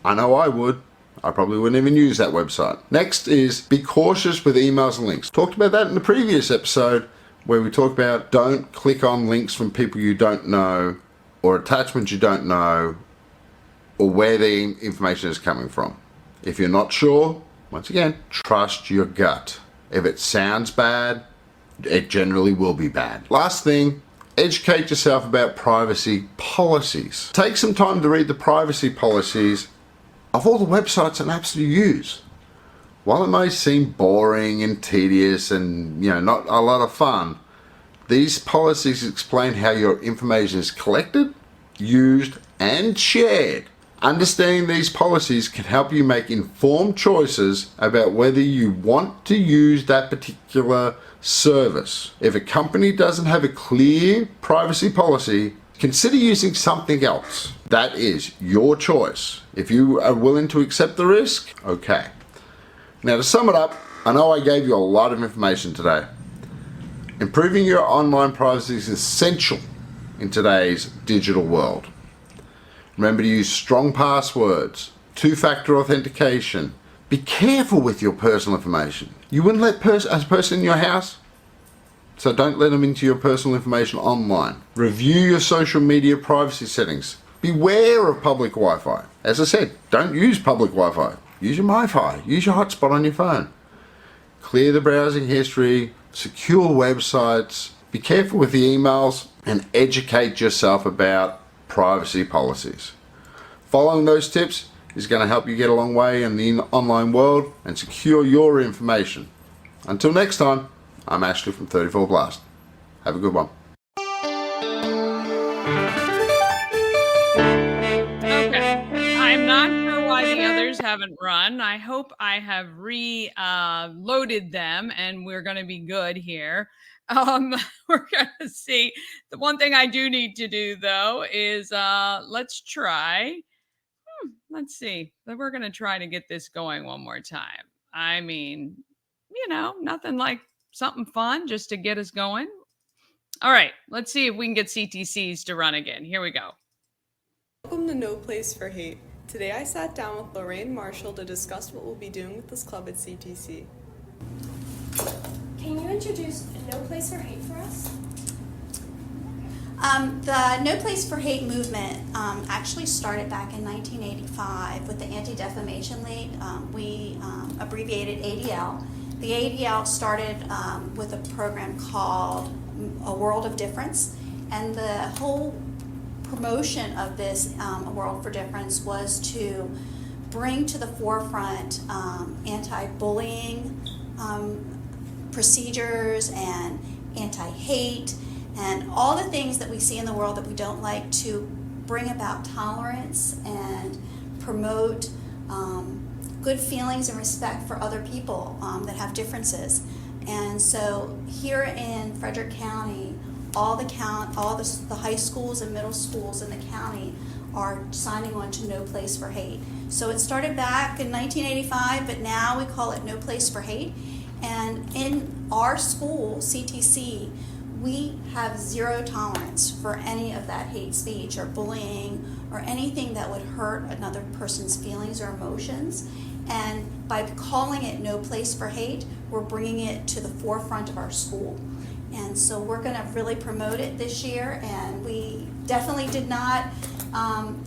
I know I would. I probably wouldn't even use that website. Next is be cautious with emails and links. Talked about that in the previous episode where we talked about don't click on links from people you don't know or attachments you don't know or where the information is coming from. If you're not sure, once again, trust your gut. If it sounds bad, it generally will be bad. Last thing, educate yourself about privacy policies. Take some time to read the privacy policies of all the websites and apps you use. While it may seem boring and tedious and not a lot of fun, these policies explain how your information is collected, used and shared. Understanding these policies can help you make informed choices about whether you want to use that particular service. If a company doesn't have a clear privacy policy, consider using something else. That is your choice. If you are willing to accept the risk, okay. Now to sum it up, I know I gave you a lot of information today. Improving your online privacy is essential in today's digital world. Remember to use strong passwords, two-factor authentication. Be careful with your personal information. You wouldn't let a person in your house, so don't let them into your personal information online. Review your social media privacy settings. Beware of public Wi-Fi. As I said, don't use public Wi-Fi. Use your MiFi. Use your hotspot on your phone. Clear the browsing history. Secure websites. Be careful with the emails and educate yourself about privacy policies. Following those tips is going to help you get a long way in the online world and secure your information. Until next time, I'm Ashley from 34 Blast. Have a good one. Okay. I'm not sure why the others haven't run. I hope I have reloaded them and we're going to be good here. We're going to see. The one thing I do need to do, though, is let's try. Let's see. We're going to try to get this going one more time. I mean, nothing like something fun just to get us going. All right. Let's see if we can get CTCs to run again. Here we go. Welcome to No Place for Hate. Today I sat down with Lorraine Marshall to discuss what we'll be doing with this club at CTC. Can you introduce No Place for Hate for us? The No Place for Hate movement actually started back in 1985 with the Anti-Defamation League. We abbreviated ADL. The ADL started with a program called A World of Difference, and the whole promotion of this A World for Difference was to bring to the forefront anti-bullying procedures and anti-hate and all the things that we see in the world that we don't like, to bring about tolerance and promote good feelings and respect for other people that have differences. And so here in Frederick County, all the high schools and middle schools in the county are signing on to No Place for Hate. So it started back in 1985, but now we call it No Place for Hate. And in our school, CTC, we have zero tolerance for any of that hate speech or bullying or anything that would hurt another person's feelings or emotions. And by calling it No Place for Hate, we're bringing it to the forefront of our school. And so we're going to really promote it this year, and we definitely did not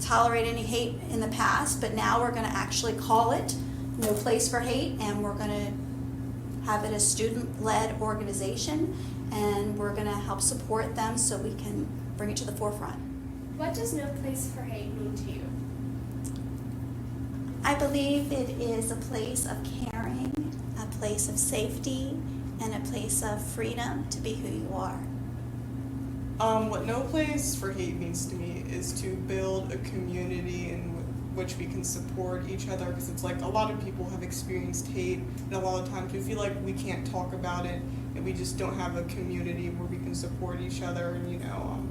tolerate any hate in the past, but now we're going to actually call it No Place for Hate, and we're going to have it a student-led organization, and we're going to help support them so we can bring it to the forefront. What does No Place for Hate mean to you? I believe it is a place of caring, a place of safety, and a place of freedom to be who you are. What No Place for Hate means to me is to build a community in which we can support each other, because it's like a lot of people have experienced hate, and a lot of times we feel like we can't talk about it, and we just don't have a community where we can support each other and, you know,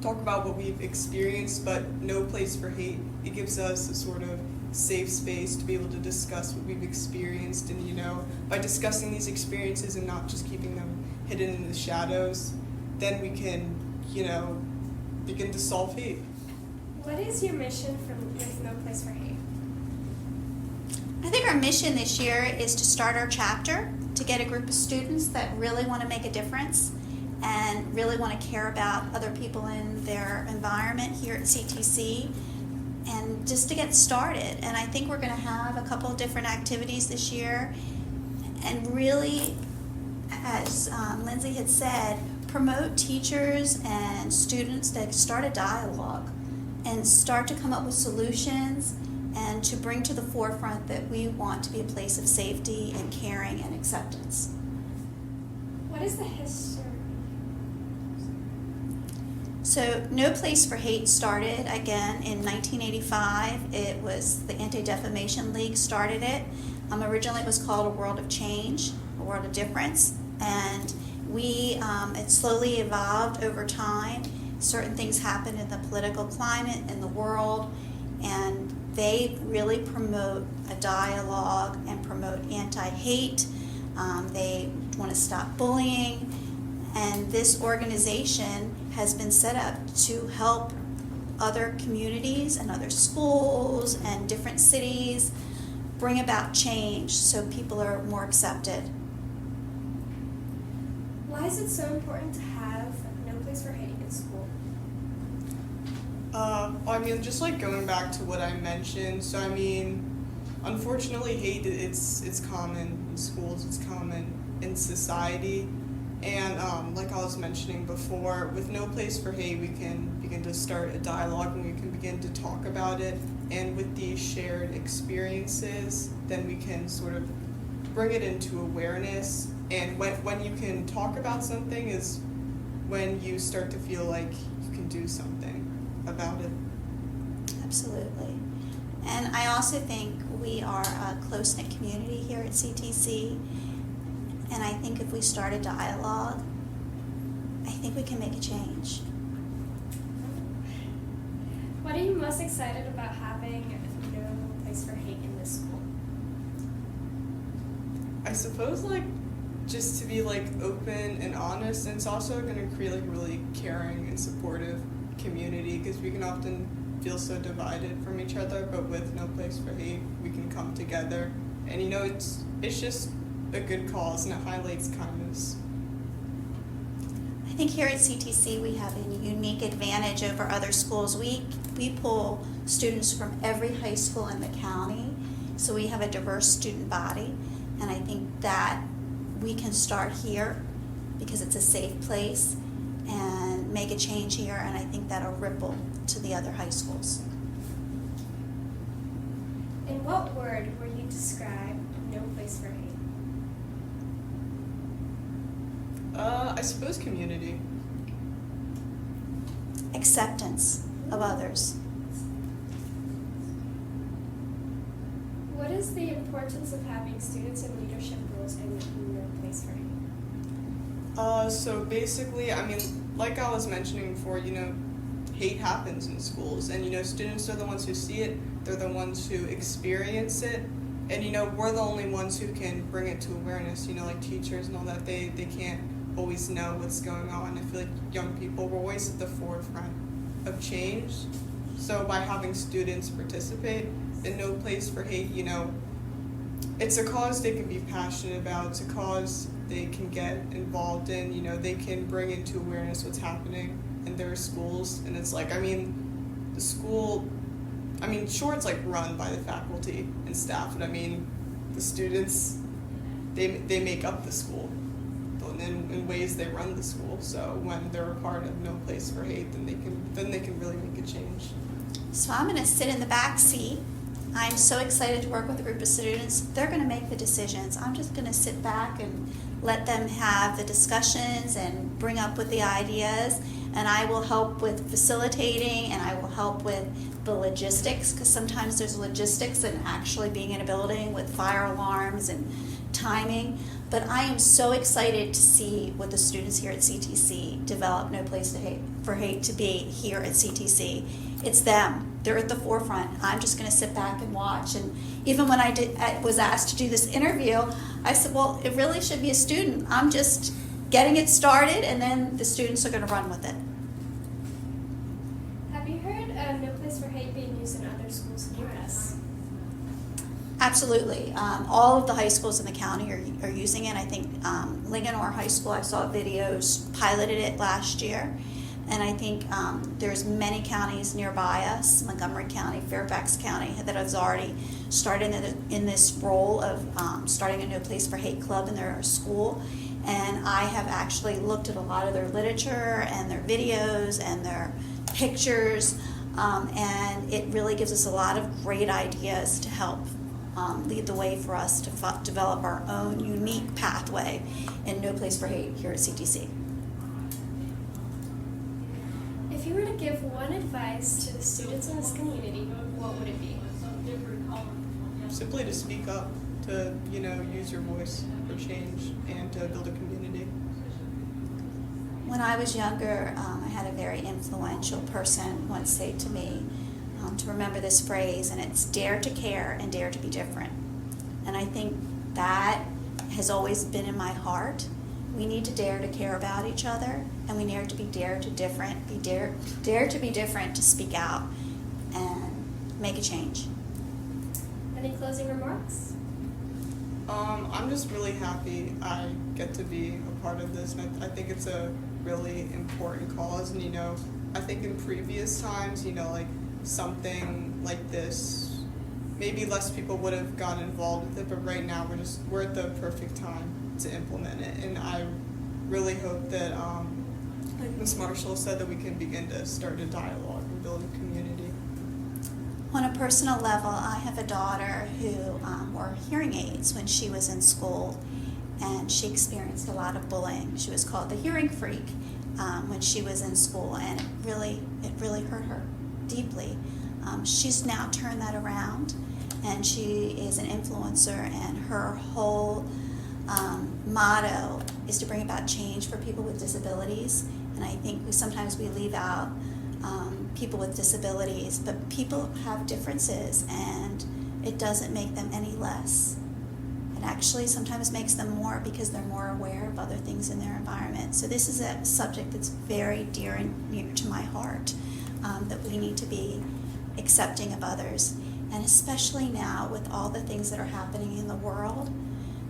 talk about what we've experienced. But No Place for Hate, it gives us a sort of safe space to be able to discuss what we've experienced, and, you know, by discussing these experiences and not just keeping them hidden in the shadows, then we can, you know, begin to solve hate. What is your mission with No Place for Hate? I think our mission this year is to start our chapter, to get a group of students that really want to make a difference and really want to care about other people in their environment here at CTC, and just to get started. And I think we're going to have a couple of different activities this year, and really, as Lindsay had said, promote teachers and students to start a dialogue and start to come up with solutions, and to bring to the forefront that we want to be a place of safety and caring and acceptance. What is the history? So No Place for Hate started again in 1985. It was the Anti-Defamation League started it. Originally it was called A World of Change, A World of Difference, and it slowly evolved over time. Certain things happened in the political climate in the world, and they really promote a dialogue and promote anti-hate. They want to stop bullying, and this organization has been set up to help other communities and other schools and different cities bring about change so people are more accepted. Why is it so important to have No Place for Hate in school? I mean, just like going back to what I mentioned, so I mean, unfortunately hate, it's common in schools, it's common in society, and like I was mentioning before, with No Place for Hate, we can begin to start a dialogue and we can begin to talk about it, and with these shared experiences, then we can sort of bring it into awareness. And when you can talk about something is when you start to feel like you can do something about it. Absolutely. And I also think we are a close-knit community here at CTC, and I think if we start a dialogue, I think we can make a change. What are you most excited about having No Place for Hate in this school? I suppose like just to be like open and honest, and it's also going to create like a really caring and supportive community, because we can often feel so divided from each other, but with No Place for Hate we can come together, and you know, it's just a good cause, and it highlights kindness. I think here at CTC we have a unique advantage over other schools. We pull students from every high school in the county, so we have a diverse student body, and I think that we can start here because it's a safe place and make a change here, and I think that'll ripple to the other high schools. In what word would you describe No Place for Hate? I suppose community. Acceptance of others. What is the importance of having students in leadership roles in No Place for Hate? So basically, I mean, like I was mentioning before, you know, hate happens in schools, and you know, students are the ones who see it, they're the ones who experience it, and you know, we're the only ones who can bring it to awareness, you know, like teachers and all that, they can't always know what's going on. I feel like young people were always at the forefront of change. So by having students participate in No Place for Hate, you know, it's a cause they can be passionate about. It's a cause they can get involved in. You know, they can bring into awareness what's happening in their schools. And it's like, I mean, the school, I mean, sure, it's like run by the faculty and staff, but I mean, the students, they make up the school in ways they run the school. So when they're a part of No Place for Hate, then they can really make a change. So I'm going to sit in the back seat. I'm so excited to work with a group of students. They're going to make the decisions. I'm just going to sit back and let them have the discussions and bring up with the ideas. And I will help with facilitating, and I will help with the logistics, because sometimes there's logistics in actually being in a building with fire alarms and timing. But I am so excited to see what the students here at CTC develop No Place for Hate to be here at CTC. It's them. They're at the forefront. I'm just going to sit back and watch. And even when I was asked to do this interview, I said, well, it really should be a student. I'm just getting it started, and then the students are going to run with it. Have you heard of No Place for Hate being used in other schools near us? Absolutely. All of the high schools in the county are using it. I think Linganore High School, I saw videos, piloted it last year. And I think there's many counties nearby us, Montgomery County, Fairfax County, that has already started in this role of starting a No Place for Hate club in their school. And I have actually looked at a lot of their literature and their videos and their pictures, and it really gives us a lot of great ideas to help lead the way for us to develop our own unique pathway in No Place for Hate here at CTC. If you were to give one advice to the students in this community, what would it be? Simply to speak up, to, you know, use your voice for change and to build a community. When I was younger, I had a very influential person once say to me to remember this phrase, and it's dare to care and dare to be different. And I think that has always been in my heart. We need to dare to care about each other, and we need to be dare to be different, to speak out and make a change. Any closing remarks? I'm just really happy I get to be a part of this, and I think it's a really important cause. And, you know, I think in previous times, you know, like something like this, maybe less people would have gotten involved with it, but right now we're at the perfect time to implement it. And I really hope that, like Ms. Marshall said, that we can begin to start a dialogue and build a community. On a personal level, I have a daughter who wore hearing aids when she was in school, and she experienced a lot of bullying. She was called the hearing freak when she was in school, and it really hurt her deeply. She's now turned that around, and she is an influencer, and her whole motto is to bring about change for people with disabilities. And I think sometimes we leave out people with disabilities, but people have differences, and it doesn't make them any less. It actually sometimes makes them more, because they're more aware of other things in their environment. So this is a subject that's very dear and near to my heart, that we need to be accepting of others. And especially now with all the things that are happening in the world,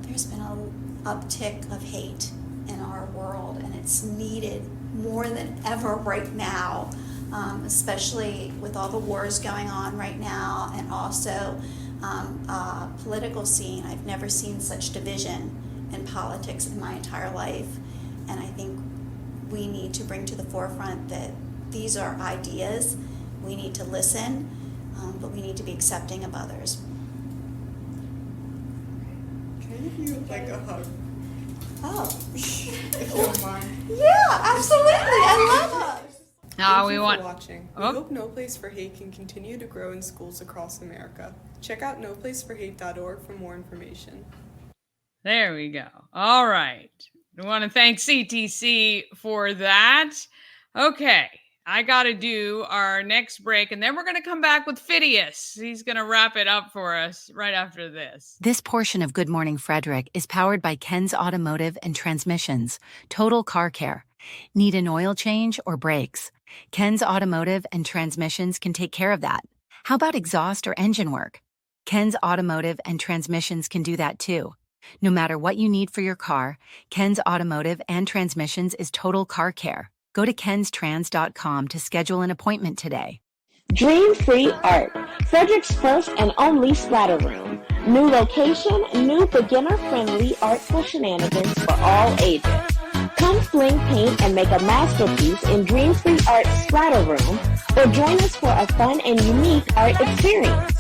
there's been an uptick of hate in our world, and it's needed more than ever right now, especially with all the wars going on right now, and also political scene. I've never seen such division in politics in my entire life, and I think we need to bring to the forefront that these are ideas. We need to listen, but we need to be accepting of others. Can I give you like a hug? Oh, If you don't mind. yeah, absolutely. I love hugs. Thank We you want. for watching. We Oh. hope No Place for Hate can continue to grow in schools across America. Check out noplaceforhate.org for more information. There we go. All right. I want to thank CTC for that. Okay. I got to do our next break, and then we're going to come back with Fidias. He's going to wrap it up for us right after this. This portion of Good Morning Frederick is powered by Ken's Automotive and Transmissions, Total Car Care. Need an oil change or brakes? Ken's Automotive and Transmissions can take care of that. How about exhaust or engine work? Ken's Automotive and Transmissions can do that too. No matter what you need for your car, Ken's Automotive and Transmissions is Total Car Care. Go to kenstrans.com to schedule an appointment today. Dream Free Art, Frederick's first and only splatter room. New location, new beginner-friendly artful shenanigans for all ages. Come fling paint and make a masterpiece in Dream Free Art Splatter Room, or join us for a fun and unique art experience.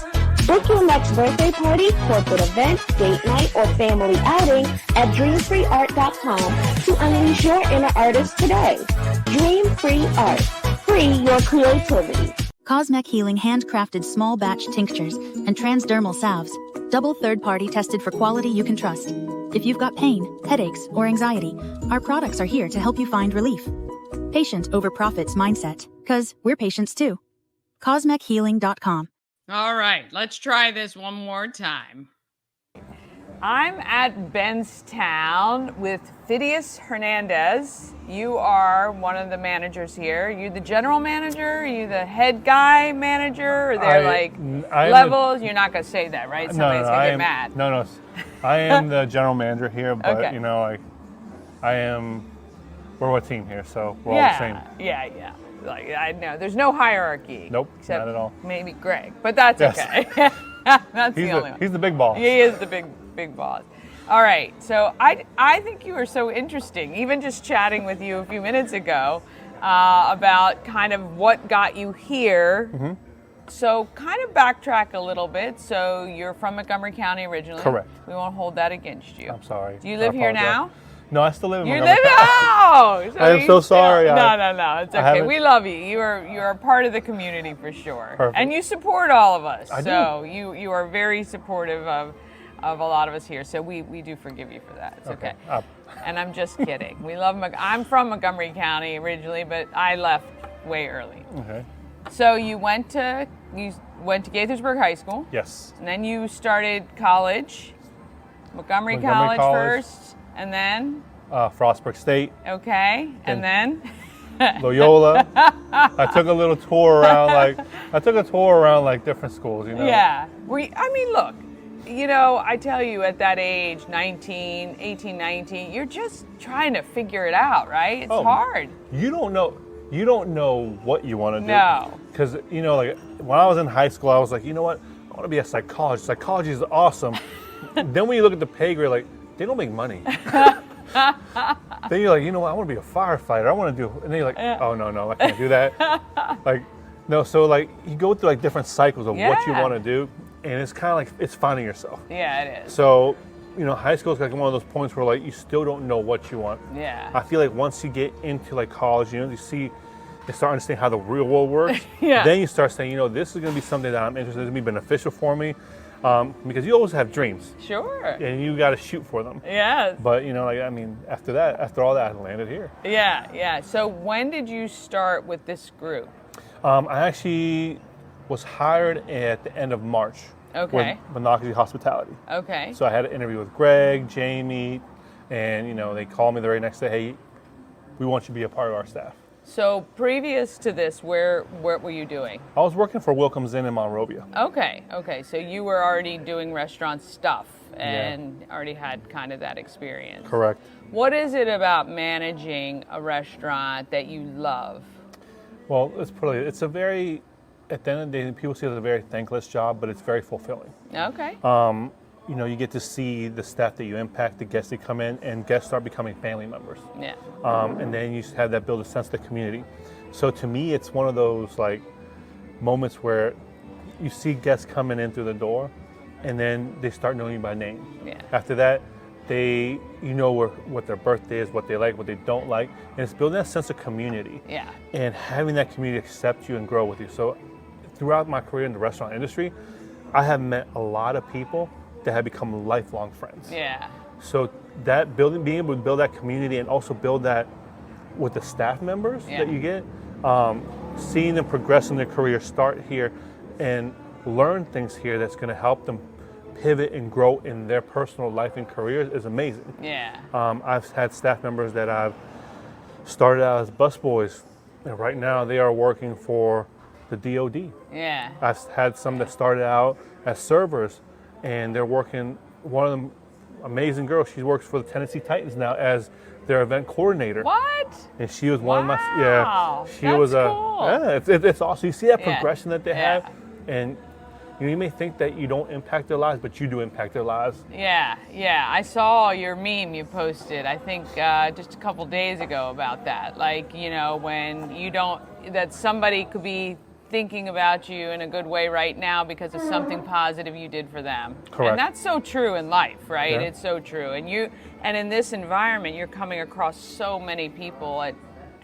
Book your next birthday party, corporate event, date night, or family outing at dreamfreeart.com to unleash your inner artist today. Dream Free Art. Free your creativity. Cosmec Healing handcrafted small batch tinctures and transdermal salves, double third-party tested for quality you can trust. If you've got pain, headaches, or anxiety, our products are here to help you find relief. Patient over profits mindset, 'cause we're patients too. CosmecHealing.com. All right, let's try this one more time. I'm at Bentztown with Fidias Hernandez. You are one of the managers here. Are you the general manager? Are you the head guy manager? Are there levels? You're not going to say that, right? Somebody's going to get mad. No. I am the general manager here, but Okay. you know, we're a team here, so we're all the same. Yeah. Like, I know there's no hierarchy. Nope, except not at all. Maybe Greg, but that's Yes. okay. That's the only one. He's the big boss. He is the big boss. All right, so I think you were so interesting, even just chatting with you a few minutes ago about kind of what got you here. Mm-hmm. So kind of backtrack a little bit. So you're from Montgomery County originally. Correct. We won't hold that against you. I'm sorry. Do you live here now? No, I still live in You Montgomery live County. so I am so sorry. No. It's I okay. haven't- We love you. You're a part of the community for sure. Perfect. And you support all of us. I do. So you are very supportive of a lot of us here. So we do forgive you for that. It's okay. And I'm just kidding. We love I'm from Montgomery County originally, but I left way early. Okay. So you went to Gaithersburg High School. Yes. And then you started college. Montgomery College first, and then Frostburg State. Okay, and then Loyola. I took a little tour around like different schools, you know. Yeah. Look, you know, I tell you at that age, 18, 19, you're just trying to figure it out, right? It's hard. You don't know what you want to do. No. Because, you know, like when I was in high school, I was like, you know what? I want to be a psychologist. Psychology is awesome. Then when you look at the pay grade, like, they don't make money. Then you're like, you know what? I want to be a firefighter. I want to do, and then you're like, oh, no, I can't do that. Like, no, so like you go through like different cycles of what you want to do, and it's kind of like, it's finding yourself. Yeah, it is. So, you know, high school is like one of those points where like you still don't know what you want. Yeah. I feel like once you get into like college, you know, you start understanding how the real world works. Yeah. Then you start saying, you know, this is going to be something that I'm interested in, it's going to be beneficial for me. Because you always have dreams. Sure. And you got to shoot for them. Yes. But, you know, like, I mean, after all that, I landed here. Yeah. So when did you start with this group? I actually was hired at the end of March. Okay. With Monocacy Hospitality. Okay. So I had an interview with Greg, Jamie, and, you know, they called me the very next day, hey, we want you to be a part of our staff. So previous to this, what were you doing? I was working for Wilkins Inn in Monrovia. Okay. So you were already doing restaurant stuff and already had kind of that experience. Correct. What is it about managing a restaurant that you love? Well, it's a very, at the end of the day, people see it as a very thankless job, but it's very fulfilling. Okay. You know, you get to see the staff that you impact, the guests that come in, and guests start becoming family members. Yeah. And then you have that build a sense of the community. So to me, it's one of those like moments where you see guests coming in through the door, and then they start knowing you by name. Yeah. After that, you know what their birthday is, what they like, what they don't like, and it's building that sense of community. Yeah. And having that community accept you and grow with you. So throughout my career in the restaurant industry, I have met a lot of people that have become lifelong friends. Yeah. So that being able to build that community and also build that with the staff members that you get, seeing them progress in their career, start here, and learn things here that's going to help them pivot and grow in their personal life and careers is amazing. Yeah. I've had staff members that I've started out as busboys, and right now they are working for the DOD. Yeah. I've had some that started out as servers, and they're working. One of them, amazing girl, she works for the Tennessee Titans now as their event coordinator. What? And she was one of my, she that's was cool. it's awesome. You see that Yeah. progression that they have, and you may think that you don't impact their lives, but you do impact their lives. Yeah, I saw your meme you posted, I think just a couple days ago about that. Like, you know, when you don't, that somebody could be thinking about you in a good way right now because of something positive you did for them. Correct. And that's so true in life, right? Yeah. It's so true. And in this environment, you're coming across so many people at,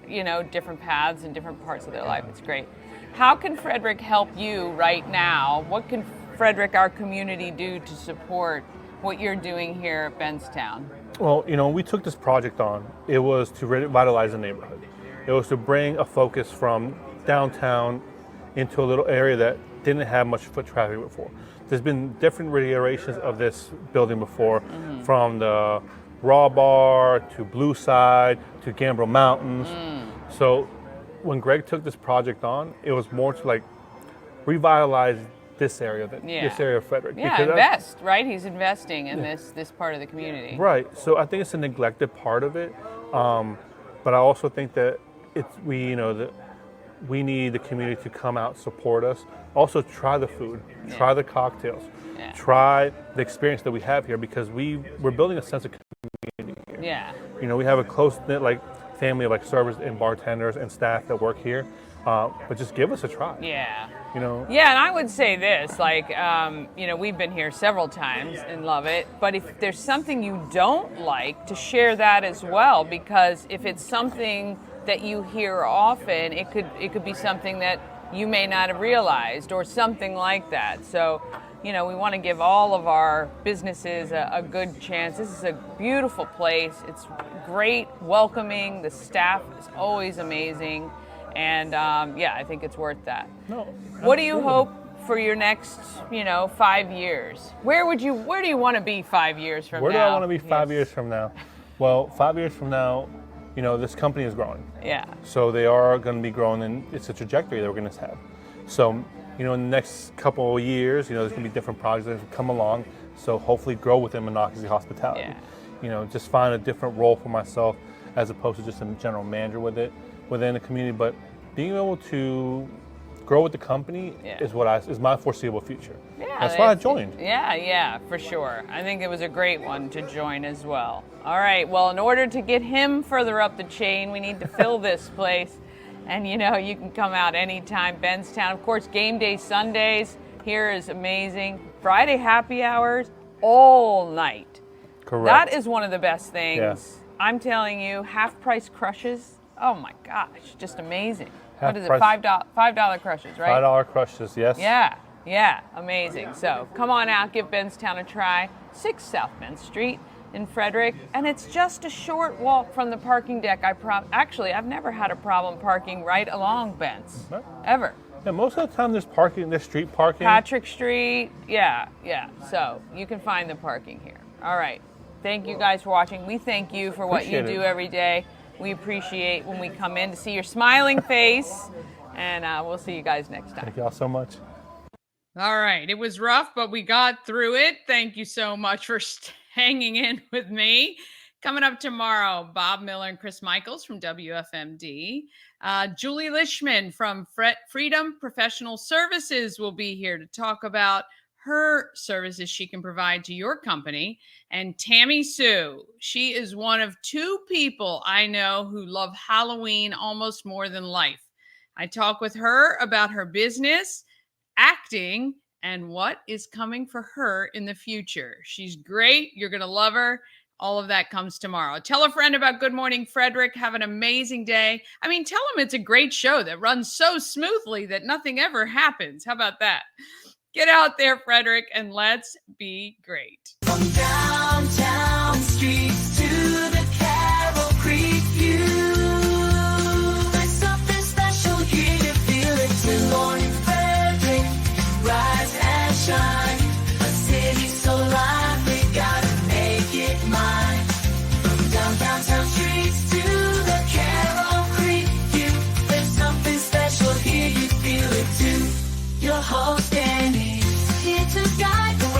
you know, different paths and different parts of their life. It's great. How can Frederick help you right now? What can Frederick, our community, do to support what you're doing here at Bentztown? Well, you know, we took this project on. It was to revitalize the neighborhood. It was to bring a focus from downtown into a little area that didn't have much foot traffic before. There's been different reiterations of this building before, from the Raw Bar to Blue Side to Gambrel Mountains. So when Greg took this project on, it was more to like revitalize this area, this area of Frederick. Yeah, invest, right? He's investing in this part of the community. Right. So I think it's a neglected part of it, but I also think that we need the community to come out, support us. Also, try the food, try the cocktails, try the experience that we have here, because we're building a sense of community here. Yeah. You know, we have a close-knit family of servers and bartenders and staff that work here, but just give us a try. Yeah. You know. Yeah, and I would say this, you know, we've been here several times and love it, but if there's something you don't like, to share that as well, because if it's something that you hear often, it could be something that you may not have realized or something like that. So, you know, we want to give all of our businesses a good chance. This is a beautiful place. It's great, welcoming. The staff is always amazing. And I think it's worth that. No. What do you hope for your next, 5 years? Where do you want to be 5 years from now? Where do I want to be 5 years from now? Well, 5 years from now, this company is growing. Yeah. So they are going to be growing, and it's a trajectory that we're going to have. So, in the next couple of years, there's going to be different projects that come along. So hopefully grow within Monocacy Hospitality. Yeah. Just find a different role for myself as opposed to just a general manager within the community. But being able to grow with the company is my foreseeable future. Yeah, that's why I joined. Yeah, for sure. I think it was a great one to join as well. All right, well, in order to get him further up the chain, we need to fill this place. And you can come out anytime. Bentztown, of course, game day Sundays here is amazing. Friday happy hours all night. Correct. That is one of the best things. Yes. I'm telling you, half price crushes. Oh my gosh, just amazing. Half what is price. it? $5 crushes, right? $5 crushes, yes. Yeah, amazing. So come on out, give Bentztown a try. 6 South Main Street in Frederick, and it's just a short walk from the parking deck. Actually, I've never had a problem parking right along Benz, ever. Yeah, most of the time there's parking, there's street parking. Patrick Street, yeah. So you can find the parking here. All right. Thank you guys for watching. We thank you for what you do every day. We appreciate when we come in to see your smiling face, and we'll see you guys next time. Thank y'all so much. All right. It was rough, but we got through it. Thank you so much for hanging in with me. Coming up tomorrow, Bob Miller and Chris Michaels from WFMD. Julie Lishman from Freedom Professional Services will be here to talk about her services she can provide to your company. And Tammy Sue, she is one of 2 people I know who love Halloween almost more than life. I talk with her about her business, acting, and what is coming for her in the future. She's great. You're going to love her. All of that comes tomorrow. Tell a friend about Good Morning Frederick. Have an amazing day. I mean, tell them it's a great show that runs so smoothly that nothing ever happens. How about that? Get out there, Frederick, and let's be great.